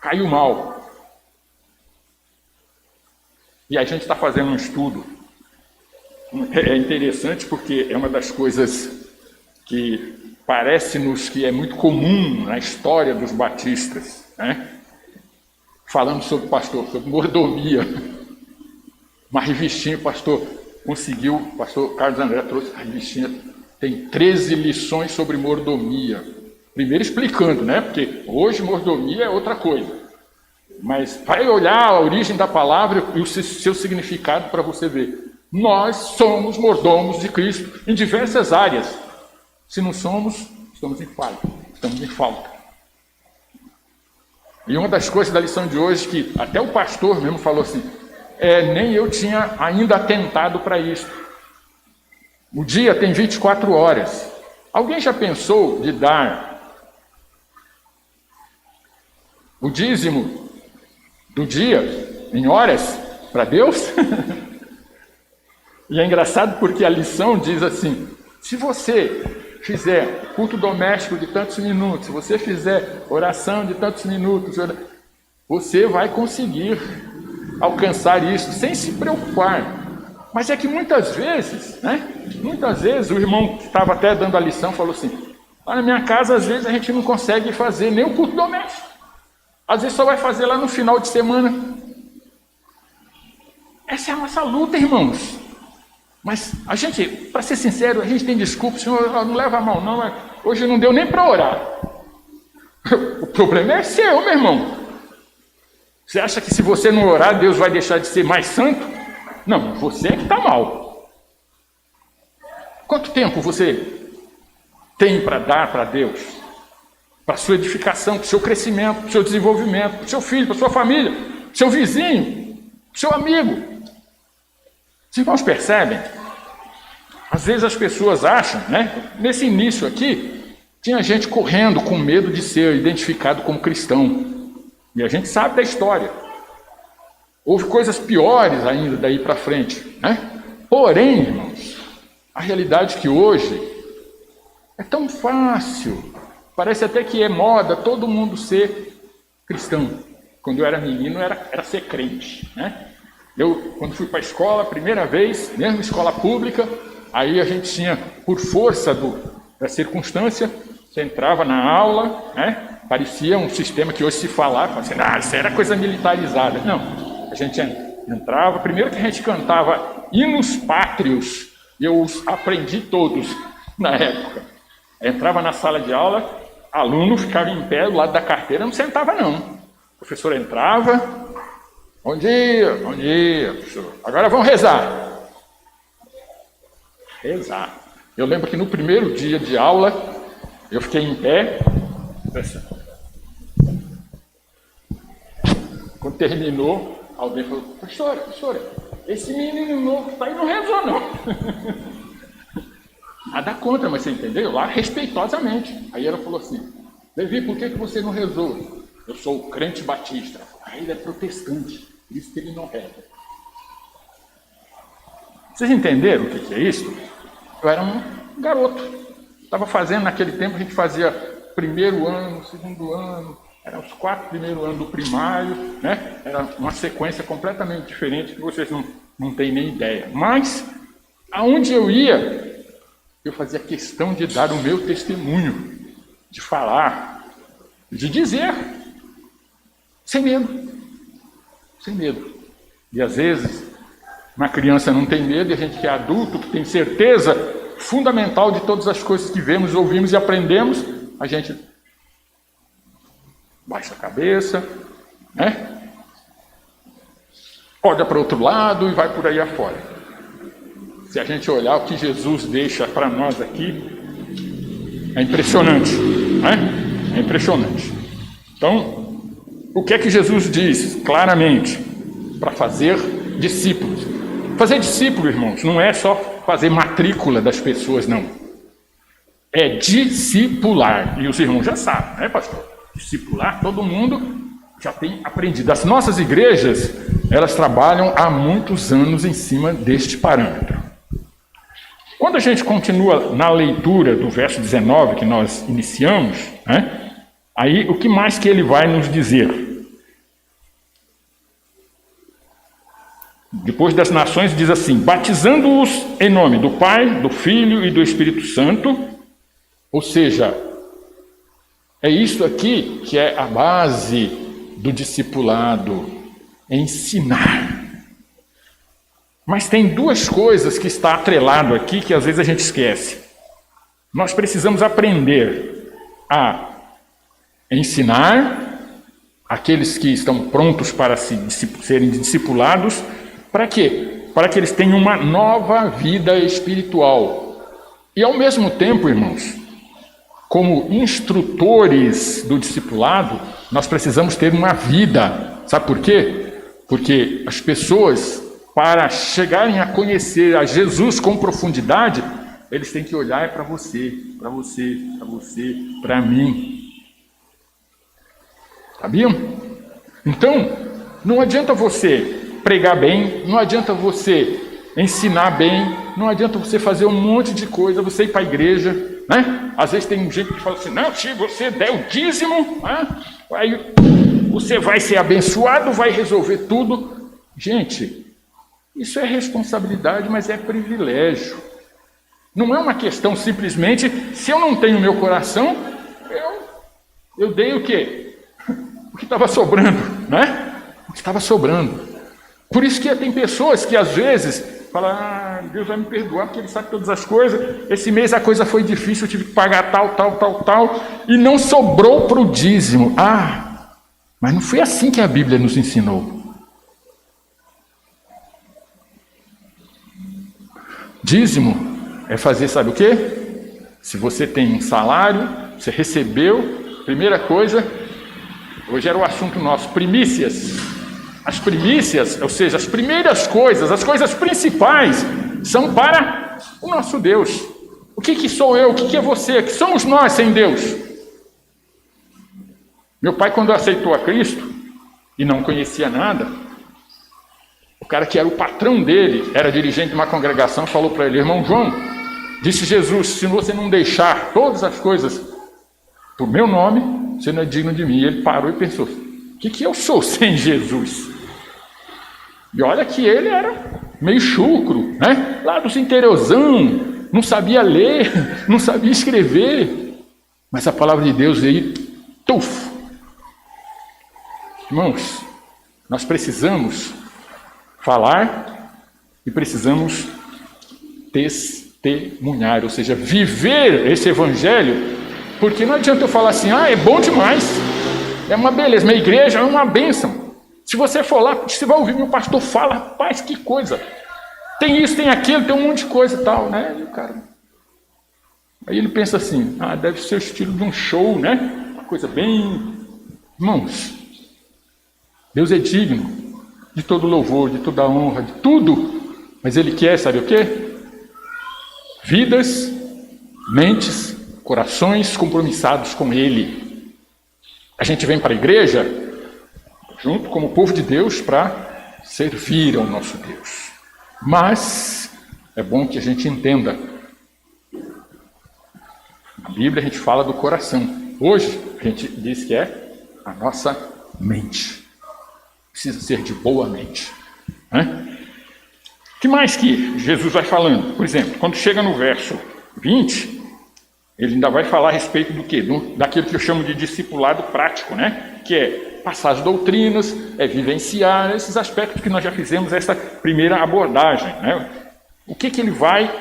caiu mal. E a gente está fazendo um estudo. É interessante porque é uma das coisas que parece-nos que é muito comum na história dos batistas, né? Falando sobre sobre mordomia. Uma revistinha, o pastor Carlos André trouxe a revistinha, tem 13 lições sobre mordomia. Primeiro explicando, né? Porque hoje mordomia é outra coisa. Mas vai olhar a origem da palavra e o seu significado para você ver. Nós somos mordomos de Cristo em diversas áreas. Se não somos, estamos em falha, estamos em falta. E uma das coisas da lição de hoje, que até o pastor mesmo falou assim, nem eu tinha ainda atentado para isso. O dia tem 24 horas. Alguém já pensou de dar o dízimo do dia em horas para Deus? E é engraçado porque a lição diz assim: se você fizer culto doméstico de tantos minutos, se você fizer oração de tantos minutos, você vai conseguir alcançar isso sem se preocupar. Mas é que muitas vezes, muitas vezes, o irmão que estava até dando a lição falou assim: lá na minha casa, às vezes, a gente não consegue fazer nem o culto doméstico. Às vezes só vai fazer lá no final de semana. Essa é a nossa luta, irmãos. Mas a gente, para ser sincero, a gente tem desculpa, Senhor, não leva a mão, não. Hoje não deu nem para orar. O problema é seu, meu irmão. Você acha que se você não orar, Deus vai deixar de ser mais santo? Não, você é que está mal. Quanto tempo você tem para dar para Deus? Para a sua edificação, para o seu crescimento, para o seu desenvolvimento, para o seu filho, para a sua família, para o seu vizinho, para o seu amigo. Os irmãos percebem? Às vezes as pessoas acham, nesse início aqui, tinha gente correndo com medo de ser identificado como cristão. E a gente sabe da história. Houve coisas piores ainda daí para frente, Porém, irmãos, a realidade é que hoje é tão fácil, parece até que é moda todo mundo ser cristão. Quando eu era menino, era ser crente, Eu, quando fui para a escola, primeira vez, mesmo escola pública, aí a gente tinha, por força da circunstância, você entrava na aula, parecia um sistema que hoje se falava, assim, isso era coisa militarizada. Não, a gente entrava, primeiro que a gente cantava hinos pátrios, eu os aprendi todos na época. Entrava na sala de aula, aluno ficava em pé do lado da carteira, não sentava não. O professor entrava... Bom dia, professor. Agora vamos rezar. Rezar. Eu lembro que no primeiro dia de aula, eu fiquei em pé. Quando terminou, alguém falou: professora, esse menino novo está aí, não rezou não. Nada contra, mas você entendeu? Lá respeitosamente. Aí ela falou assim: Levi, por que você não rezou? Eu sou crente batista. Aí ele é protestante, por isso que ele não reza. Vocês entenderam o que é isso? Eu era um garoto. Estava fazendo, naquele tempo, a gente fazia primeiro ano, segundo ano, eram os 4 primeiros anos do primário, Era uma sequência completamente diferente que vocês não têm nem ideia. Mas, aonde eu ia, eu fazia questão de dar o meu testemunho, de falar, de dizer, sem medo. Sem medo. E às vezes, uma criança não tem medo, e a gente que é adulto, que tem certeza fundamental de todas as coisas que vemos, ouvimos e aprendemos, a gente baixa a cabeça, olha para o outro lado e vai por aí afora. Se a gente olhar o que Jesus deixa para nós aqui, é impressionante, É impressionante. Então, o que é que Jesus diz claramente? Para fazer discípulos. Fazer discípulo, irmãos, não é só fazer matrícula das pessoas, não. É discipular. E os irmãos já sabem, pastor? Discipular, todo mundo já tem aprendido. As nossas igrejas, elas trabalham há muitos anos em cima deste parâmetro. Quando a gente continua na leitura do verso 19 que nós iniciamos, aí o que mais que ele vai nos dizer? Depois das nações diz assim: batizando-os em nome do Pai, do Filho e do Espírito Santo. Ou seja, é isso aqui que é a base do discipulado, é ensinar. Mas tem duas coisas que está atrelado aqui que às vezes a gente esquece. Nós precisamos aprender a ensinar aqueles que estão prontos para serem discipulados. Para quê? Para que eles tenham uma nova vida espiritual. E ao mesmo tempo, irmãos, como instrutores do discipulado, nós precisamos ter uma vida. Sabe por quê? Porque as pessoas, para chegarem a conhecer a Jesus com profundidade, eles têm que olhar para você, para mim. Sabiam? Então, não adianta você pregar bem, não adianta você ensinar bem, não adianta você fazer um monte de coisa, você ir para a igreja, né? Às vezes tem gente que fala assim, não, se você der o dízimo, né? Aí você vai ser abençoado, vai resolver tudo. Gente, isso é responsabilidade, mas é privilégio. Não é uma questão simplesmente, se eu não tenho meu coração, eu dei o quê? O que estava sobrando, né? O que estava sobrando. Por isso que tem pessoas que às vezes falam, Deus vai me perdoar porque Ele sabe todas as coisas. Esse mês a coisa foi difícil, eu tive que pagar tal, e não sobrou para o dízimo. Mas não foi assim que a Bíblia nos ensinou. Dízimo é fazer, sabe o quê? Se você tem um salário, você recebeu, primeira coisa, hoje era o assunto nosso, primícias. As primícias, ou seja, as primeiras coisas, as coisas principais, são para o nosso Deus. O que sou eu? O que é você? O que somos nós sem Deus? Meu pai, quando aceitou a Cristo, e não conhecia nada, o cara que era o patrão dele, era dirigente de uma congregação, falou para ele, irmão João, disse Jesus, se você não deixar todas as coisas por meu nome, você não é digno de mim. E ele parou e pensou, o que eu sou sem Jesus? E olha que ele era meio chucro, né? Lá dos interiorzão, não sabia ler, não sabia escrever. Mas a palavra de Deus veio, tuf! Irmãos, nós precisamos falar e precisamos testemunhar, ou seja, viver esse evangelho, porque não adianta eu falar assim, é bom demais, é uma beleza, minha igreja é uma bênção. Se você for lá, você vai ouvir meu pastor fala, rapaz, que coisa, tem isso, tem aquilo, tem um monte de coisa e tal, né? E o cara... Aí ele pensa assim, deve ser o estilo de um show, né? Uma coisa bem... Irmãos, Deus é digno de todo louvor, de toda honra, de tudo, mas Ele quer, sabe o quê? Vidas, mentes, corações compromissados com Ele. A gente vem para a igreja junto como povo de Deus para servir ao nosso Deus. Mas é bom que a gente entenda. Na Bíblia a gente fala do coração. Hoje a gente diz que é a nossa mente. Precisa ser de boa mente. Né? O que mais que Jesus vai falando? Por exemplo, quando chega no verso 20, ele ainda vai falar a respeito do quê? Daquilo que eu chamo de discipulado prático, né? Que é passar as doutrinas, é vivenciar esses aspectos que nós já fizemos essa primeira abordagem, né? O que ele vai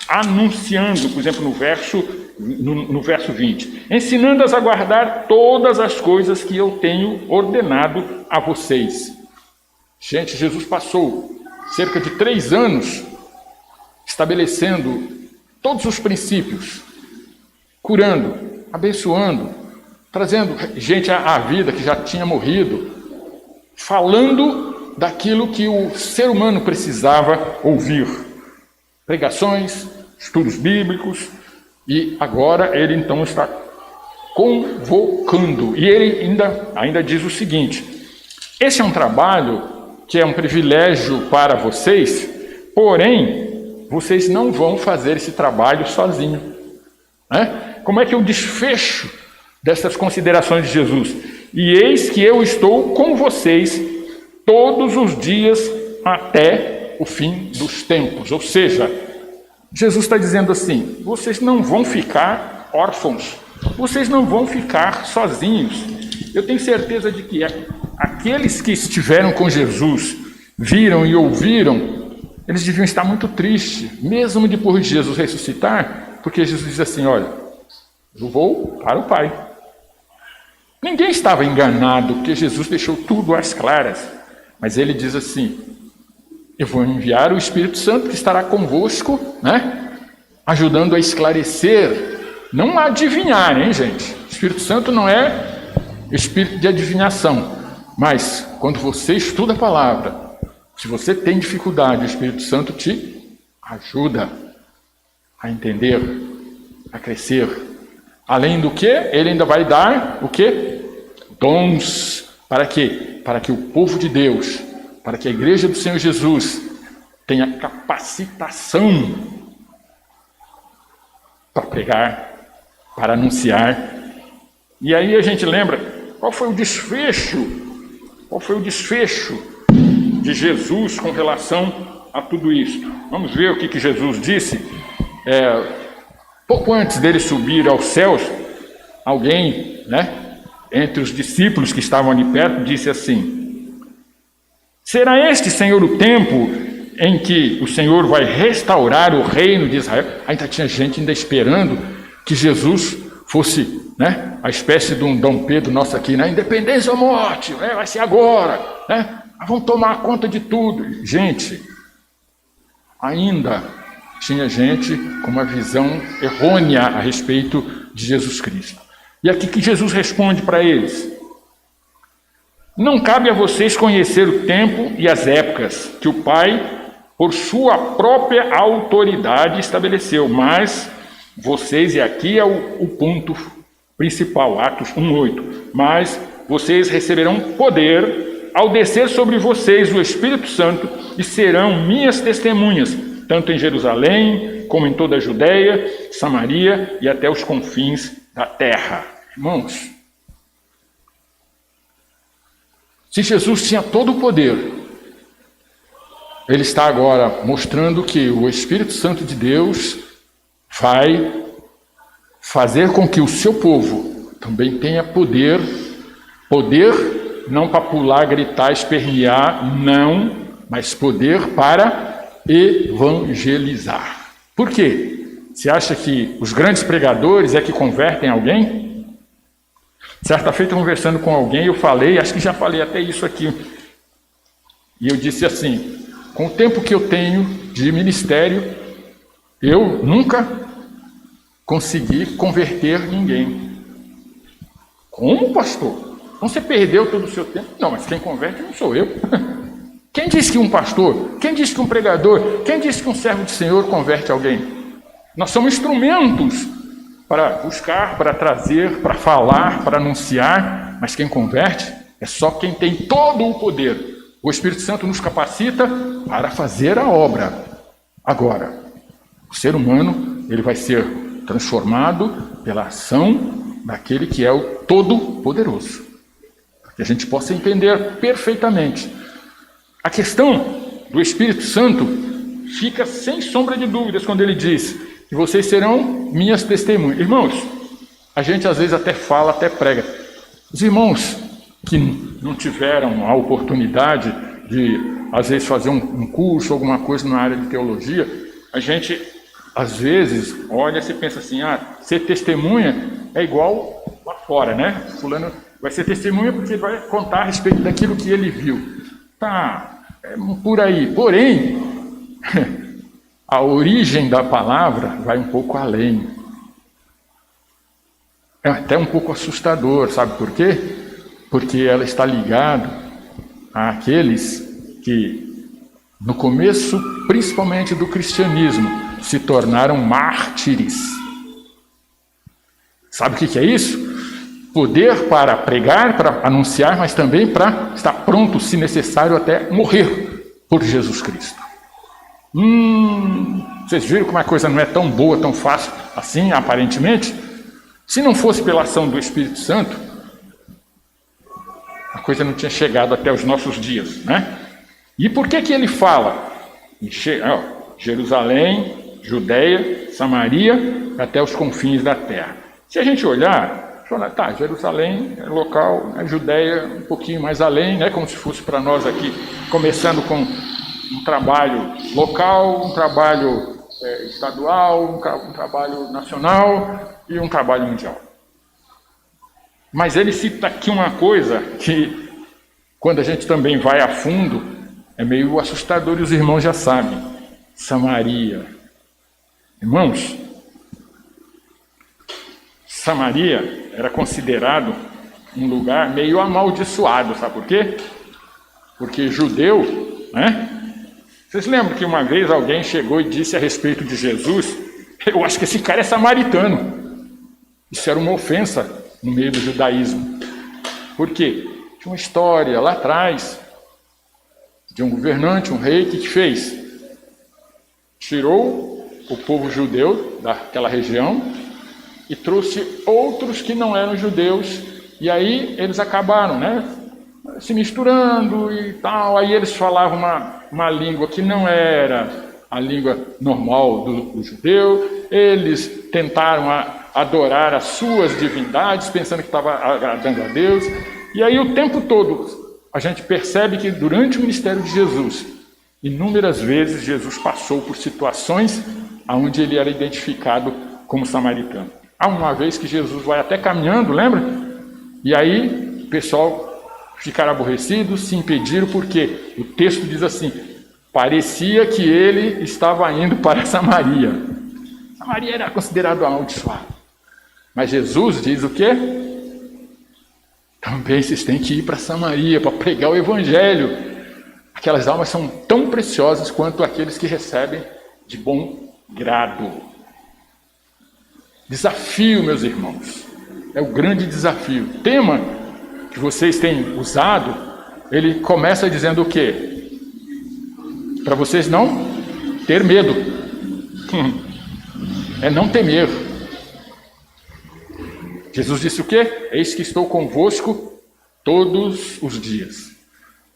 anunciando, por exemplo, no verso 20? Ensinando-as a guardar todas as coisas que eu tenho ordenado a vocês. Gente, Jesus passou cerca de 3 anos estabelecendo todos os princípios, curando, abençoando, trazendo gente à vida que já tinha morrido, falando daquilo que o ser humano precisava ouvir. Pregações, estudos bíblicos, e agora ele então está convocando. E ele ainda diz o seguinte, esse é um trabalho que é um privilégio para vocês, porém, vocês não vão fazer esse trabalho sozinhos. Né? Como é que eu desfecho dessas considerações de Jesus? E eis que eu estou com vocês todos os dias até o fim dos tempos. Ou seja, Jesus está dizendo assim, vocês não vão ficar órfãos, vocês não vão ficar sozinhos. Eu tenho certeza de que aqueles que estiveram com Jesus, viram e ouviram, eles deviam estar muito tristes, mesmo depois de Jesus ressuscitar, porque Jesus diz assim, olha, eu vou para o Pai. Ninguém estava enganado, porque Jesus deixou tudo às claras. Mas ele diz assim, eu vou enviar o Espírito Santo que estará convosco, né? Ajudando a esclarecer, não a adivinhar, hein, gente? O Espírito Santo não é espírito de adivinhação, mas quando você estuda a palavra, se você tem dificuldade, o Espírito Santo te ajuda a entender, a crescer. Além do que, ele ainda vai dar o quê? Dons. Para quê? Para que o povo de Deus, para que a igreja do Senhor Jesus tenha capacitação para pregar, para anunciar. E aí a gente lembra, qual foi o desfecho de Jesus com relação a tudo isso? Vamos ver o que Jesus disse. Pouco antes dele subir aos céus, alguém, entre os discípulos que estavam ali perto, disse assim: será este, Senhor, o tempo em que o Senhor vai restaurar o reino de Israel? Ainda tinha gente esperando que Jesus fosse, a espécie de um Dom Pedro nosso aqui, independência ou morte, vai ser agora, vamos tomar conta de tudo. Gente, ainda tinha gente com uma visão errônea a respeito de Jesus Cristo. E aqui que Jesus responde para eles: não cabe a vocês conhecer o tempo e as épocas que o Pai, por sua própria autoridade, estabeleceu, mas vocês, e aqui é o ponto principal, Atos 1:8, mas vocês receberão poder ao descer sobre vocês o Espírito Santo e serão minhas testemunhas, tanto em Jerusalém, como em toda a Judéia, Samaria e até os confins da terra. Irmãos, se Jesus tinha todo o poder, ele está agora mostrando que o Espírito Santo de Deus vai fazer com que o seu povo também tenha poder não para pular, gritar, espernear, não, mas poder para evangelizar. Por quê? Você acha que os grandes pregadores é que convertem alguém? Certa feita, conversando com alguém, eu falei, acho que já falei até isso aqui, e eu disse assim: com o tempo que eu tenho de ministério, eu nunca consegui converter ninguém. Como, pastor? Então você perdeu todo o seu tempo? Não, mas quem converte não sou eu. Quem disse que um pastor, quem disse que um pregador, quem disse que um servo do Senhor converte alguém? Nós somos instrumentos para buscar, para trazer, para falar, para anunciar, mas quem converte é só quem tem todo o poder. O Espírito Santo nos capacita para fazer a obra. Agora, o ser humano, ele vai ser transformado pela ação daquele que é o Todo-Poderoso. Para que a gente possa entender perfeitamente. A questão do Espírito Santo fica sem sombra de dúvidas quando ele diz que vocês serão minhas testemunhas. Irmãos, a gente às vezes até fala, até prega. Os irmãos que não tiveram a oportunidade de, às vezes, fazer um curso, alguma coisa na área de teologia, a gente, às vezes, olha e pensa assim: ser testemunha é igual lá fora, Fulano vai ser testemunha porque ele vai contar a respeito daquilo que ele viu. Tá, é por aí. Porém, a origem da palavra vai um pouco além. É até um pouco assustador, sabe por quê? Porque ela está ligada àqueles que, no começo, principalmente do cristianismo, se tornaram mártires. Sabe o que é isso? Poder para pregar, para anunciar, mas também para estar pronto, se necessário, até morrer por Jesus Cristo. Vocês viram como a coisa não é tão boa, tão fácil assim, aparentemente? Se não fosse pela ação do Espírito Santo, a coisa não tinha chegado até os nossos dias, E por que ele fala? Jerusalém, Judéia, Samaria, até os confins da terra. Se a gente olhar, Jerusalém é local, Judéia um pouquinho mais além, como se fosse para nós aqui, começando com um trabalho local, um trabalho estadual, um trabalho nacional e um trabalho mundial. Mas ele cita aqui uma coisa que, quando a gente também vai a fundo, é meio assustador e os irmãos já sabem. Samaria. Irmãos, Samaria era considerado um lugar meio amaldiçoado, sabe por quê? Porque judeu, Vocês lembram que uma vez alguém chegou e disse a respeito de Jesus: eu acho que esse cara é samaritano. Isso era uma ofensa no meio do judaísmo. Por quê? Tinha uma história lá atrás de um governante, um rei, que fez? tirou o povo judeu daquela região e trouxe outros que não eram judeus, e aí eles acabaram, se misturando e tal. Aí eles falavam uma língua que não era a língua normal do judeu, eles tentaram adorar as suas divindades, pensando que estava agradando a Deus, e aí o tempo todo a gente percebe que durante o ministério de Jesus, inúmeras vezes Jesus passou por situações onde ele era identificado como samaritano. Há uma vez que Jesus vai até caminhando, lembra? E aí o pessoal ficaram aborrecidos, se impediram, porque o texto diz assim: parecia que ele estava indo para Samaria. Samaria era considerado amaldiçoado. Mas Jesus diz o quê? Também vocês têm que ir para Samaria para pregar o evangelho. Aquelas almas são tão preciosas quanto aqueles que recebem de bom grado. Desafio, meus irmãos. É o grande desafio. O tema que vocês têm usado, ele começa dizendo o quê? Para vocês não ter medo. É não temer. Jesus disse o quê? Eis que estou convosco todos os dias.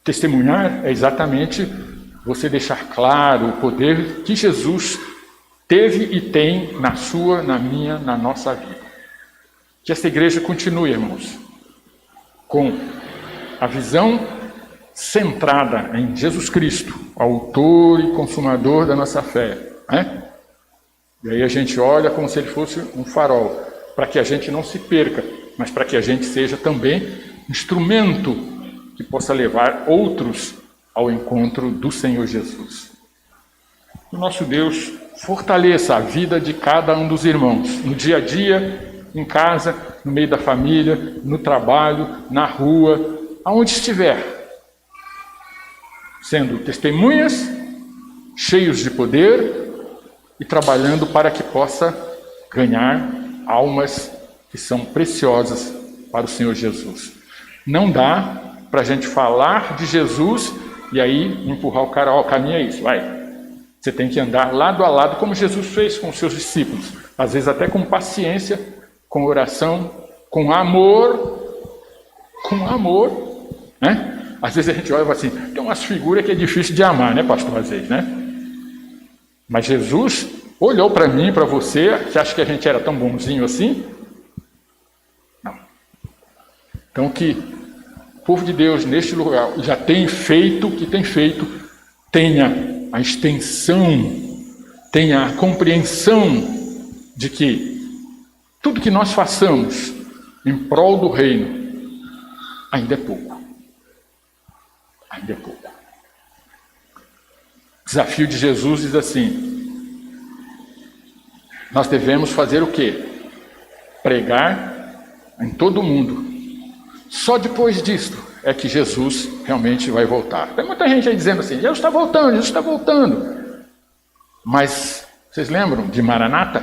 Testemunhar é exatamente você deixar claro o poder que Jesus teve e tem na sua, na minha, na nossa vida. Que esta igreja continue, irmãos, com a visão centrada em Jesus Cristo, autor e consumador da nossa fé. E aí a gente olha como se ele fosse um farol, para que a gente não se perca, mas para que a gente seja também instrumento que possa levar outros ao encontro do Senhor Jesus. O nosso Deus fortaleça a vida de cada um dos irmãos, no dia a dia, em casa, no meio da família, no trabalho, na rua, aonde estiver, sendo testemunhas, cheios de poder e trabalhando para que possa ganhar almas que são preciosas para o Senhor Jesus. Não dá para a gente falar de Jesus e aí empurrar o cara, o caminho é isso, vai. Você tem que andar lado a lado, como Jesus fez com os seus discípulos, às vezes até com paciência, com oração, com amor, Às vezes a gente olha e fala assim, tem umas figuras que é difícil de amar, pastor, às vezes, Mas Jesus olhou para mim, para você, acha que a gente era tão bonzinho assim? Não. Então que o povo de Deus neste lugar já tem feito o que tem feito, tenha a extensão, tenha a compreensão de que tudo que nós façamos em prol do reino ainda é pouco. Ainda é pouco. O desafio de Jesus diz assim: nós devemos fazer o quê? Pregar em todo o mundo. Só depois disto é que Jesus realmente vai voltar. Tem muita gente aí dizendo assim, Jesus está voltando, Jesus está voltando. Mas vocês lembram de Maranata?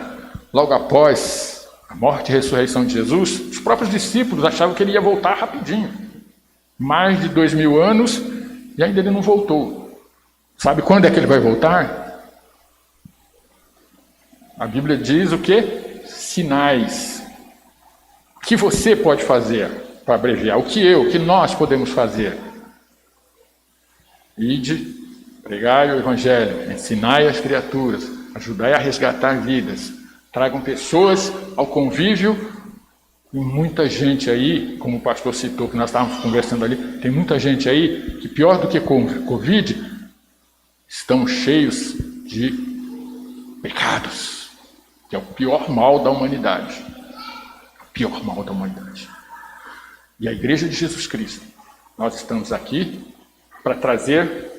Logo após a morte e ressurreição de Jesus, os próprios discípulos achavam que ele ia voltar rapidinho. Mais de 2000 anos e ainda ele não voltou. Sabe quando é que ele vai voltar? A Bíblia diz o quê? Sinais. O que você pode fazer para abreviar? O que nós podemos fazer? Ide, pregai o Evangelho, ensinai as criaturas, ajudai a resgatar vidas, tragam pessoas ao convívio. Tem muita gente aí, como o pastor citou, que nós estávamos conversando ali, tem muita gente aí que, pior do que Covid, estão cheios de pecados, que é o pior mal da humanidade. O pior mal da humanidade. E a Igreja de Jesus Cristo, nós estamos aqui para trazer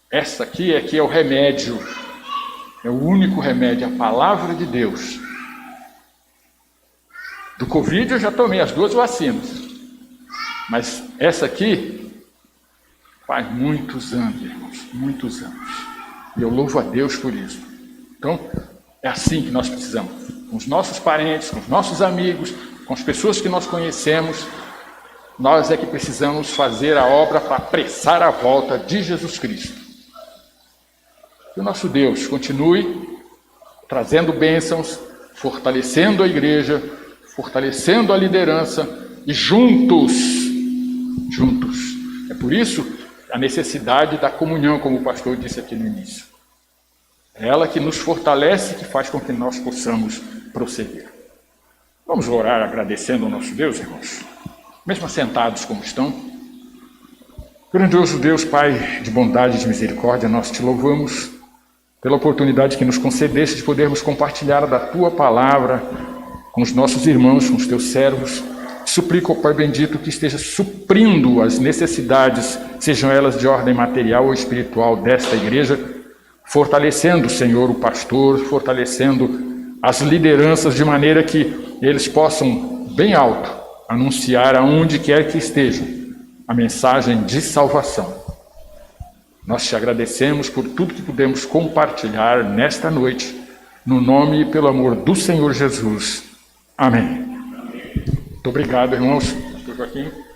essa aqui que é o remédio, é o único remédio, a palavra de Deus. Do Covid eu já tomei as 2 vacinas, mas essa aqui faz muitos anos, irmãos, muitos anos. E eu louvo a Deus por isso. Então, é assim que nós precisamos. Com os nossos parentes, com os nossos amigos, com as pessoas que nós conhecemos, nós é que precisamos fazer a obra para apressar a volta de Jesus Cristo. Que o nosso Deus continue trazendo bênçãos, fortalecendo a igreja, fortalecendo a liderança e juntos. É por isso a necessidade da comunhão, como o pastor disse aqui no início. É ela que nos fortalece, que faz com que nós possamos prosseguir. Vamos orar agradecendo ao nosso Deus, irmãos, mesmo assentados como estão. Grandioso Deus, Pai de bondade e de misericórdia, nós te louvamos pela oportunidade que nos concedeste de podermos compartilhar da Tua palavra com os nossos irmãos, com os Teus servos. Suplico ao Pai bendito que esteja suprindo as necessidades, sejam elas de ordem material ou espiritual desta igreja, fortalecendo, Senhor, o pastor, fortalecendo as lideranças de maneira que eles possam, bem alto, anunciar aonde quer que estejam a mensagem de salvação. Nós te agradecemos por tudo que pudemos compartilhar nesta noite, no nome e pelo amor do Senhor Jesus. Amém. Muito obrigado, irmãos. Pastor Joaquim.